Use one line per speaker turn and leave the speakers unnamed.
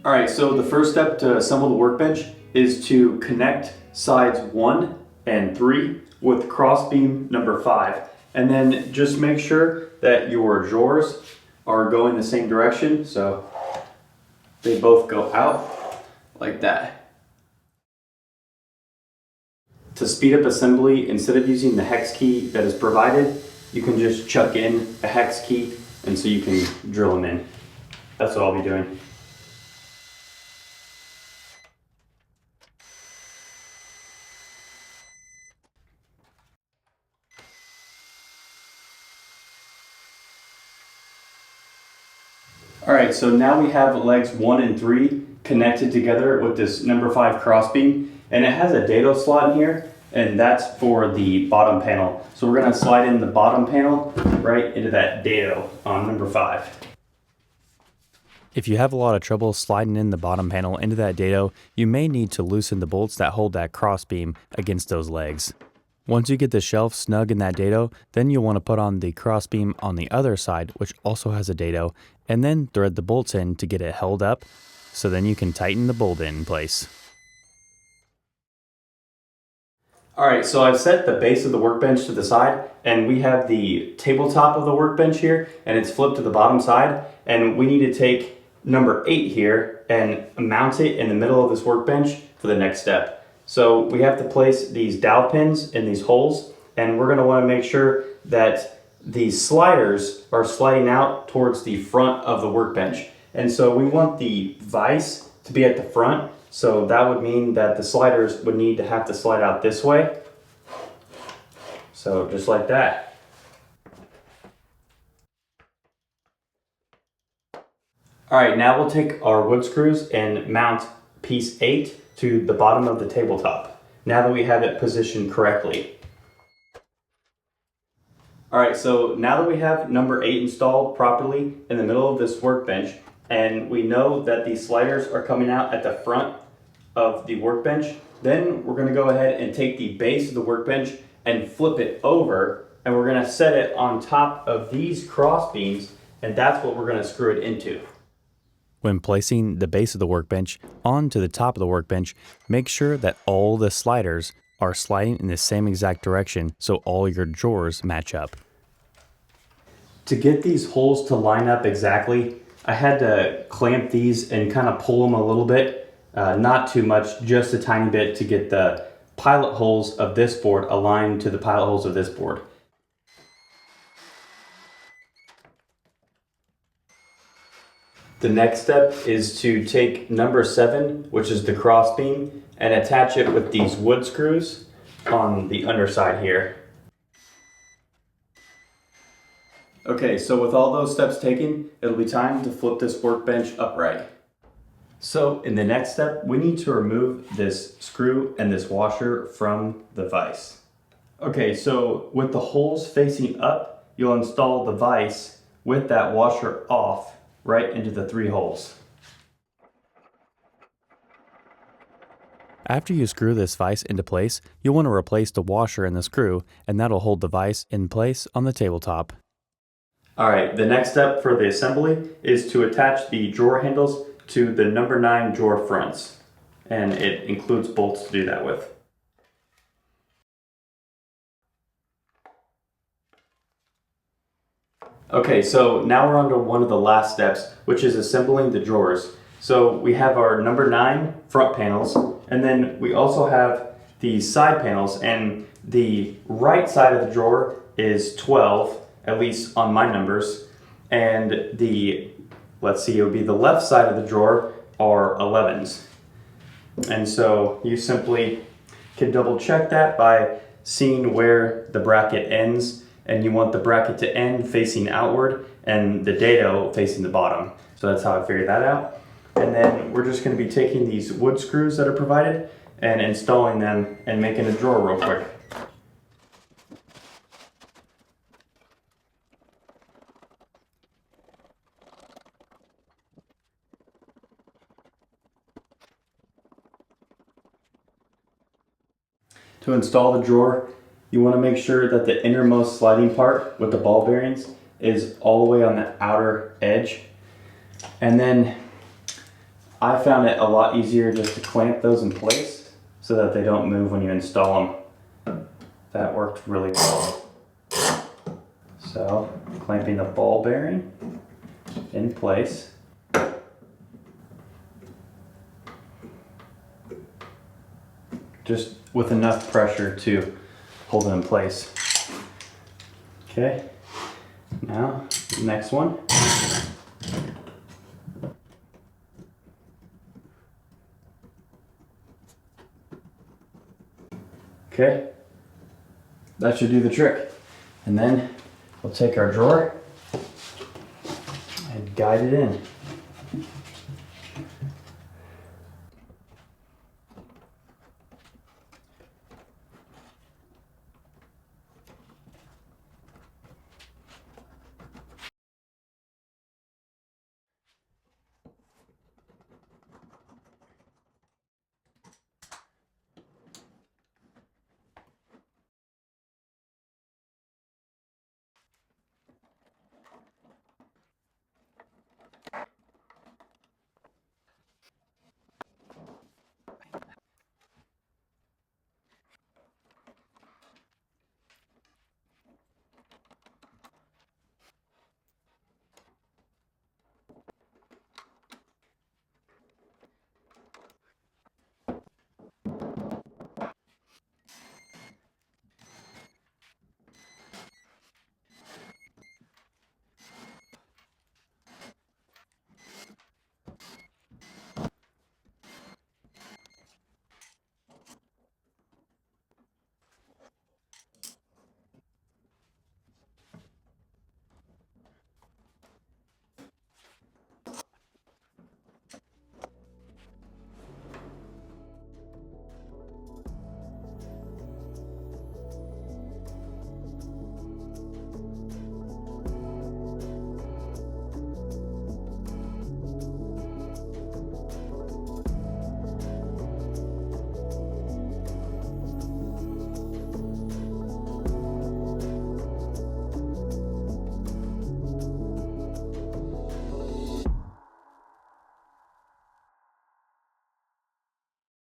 All right, so the first step to assemble the workbench is to connect sides 1 and 3 with crossbeam number 5. And then just make sure that your drawers are going the same direction, so they both go out like that. To speed up assembly, instead of using the hex key that is provided, you can just chuck in a hex key, and so you can drill them in. That's what I'll be doing. All right, so now we have legs 1 and 3 connected together with this number 5 crossbeam, and it has a dado slot in here, and that's for the bottom panel. So we're gonna slide in the bottom panel right into that dado on number 5.
If you have a lot of trouble sliding in the bottom panel into that dado, you may need to loosen the bolts that hold that crossbeam against those legs. Once you get the shelf snug in that dado, then you'll want to put on the crossbeam on the other side, which also has a dado, and then thread the bolts in to get it held up, so then you can tighten the bolt in place.
All right, so I've set the base of the workbench to the side, and we have the tabletop of the workbench here, and it's flipped to the bottom side, and we need to take number 8 here and mount it in the middle of this workbench for the next step. So we have to place these dowel pins in these holes, and we're gonna wanna make sure that these sliders are sliding out towards the front of the workbench. And so we want the vise to be at the front, so that would mean that the sliders would need to have to slide out this way. So just like that. All right, now we'll take our wood screws and mount piece 8 to the bottom of the tabletop, now that we have it positioned correctly. All right, so now that we have number 8 installed properly in the middle of this workbench, and we know that these sliders are coming out at the front of the workbench, then we're gonna go ahead and take the base of the workbench and flip it over, and we're gonna set it on top of these cross beams, and that's what we're gonna screw it into.
When placing the base of the workbench onto the top of the workbench, make sure that all the sliders are sliding in the same exact direction so all your drawers match up.
To get these holes to line up exactly, I had to clamp these and kind of pull them a little bit, not too much, just a tiny bit to get the pilot holes of this board aligned to the pilot holes of this board. The next step is to take number 7, which is the crossbeam, and attach it with these wood screws on the underside here. Okay, so with all those steps taken, it'll be time to flip this workbench upright. So in the next step, we need to remove this screw and this washer from the vise. Okay, so with the holes facing up, you'll install the vise with that washer off right into the 3 holes.
After you screw this vise into place, you'll want to replace the washer and the screw, and that'll hold the vise in place on the tabletop.
All right, the next step for the assembly is to attach the drawer handles to the number 9 drawer fronts, and it includes bolts to do that with. Okay, so now we're on to one of the last steps, which is assembling the drawers. So we have our number 9 front panels, and then we also have the side panels, and the right side of the drawer is 12, at least on my numbers, and the, let's see, it would be the left side of the drawer are 11s. And so you simply can double check that by seeing where the bracket ends, and you want the bracket to end facing outward and the dado facing the bottom. So that's how I figured that out. And then we're just going to be taking these wood screws that are provided and installing them and making a drawer real quick. To install the drawer, you want to make sure that the innermost sliding part with the ball bearings is all the way on the outer edge. And then I found it a lot easier just to clamp those in place so that they don't move when you install them. That worked really well. So, clamping the ball bearing in place. Just with enough pressure to hold it in place. Okay, now next one. Okay, that should do the trick. And then we'll take our drawer and guide it in.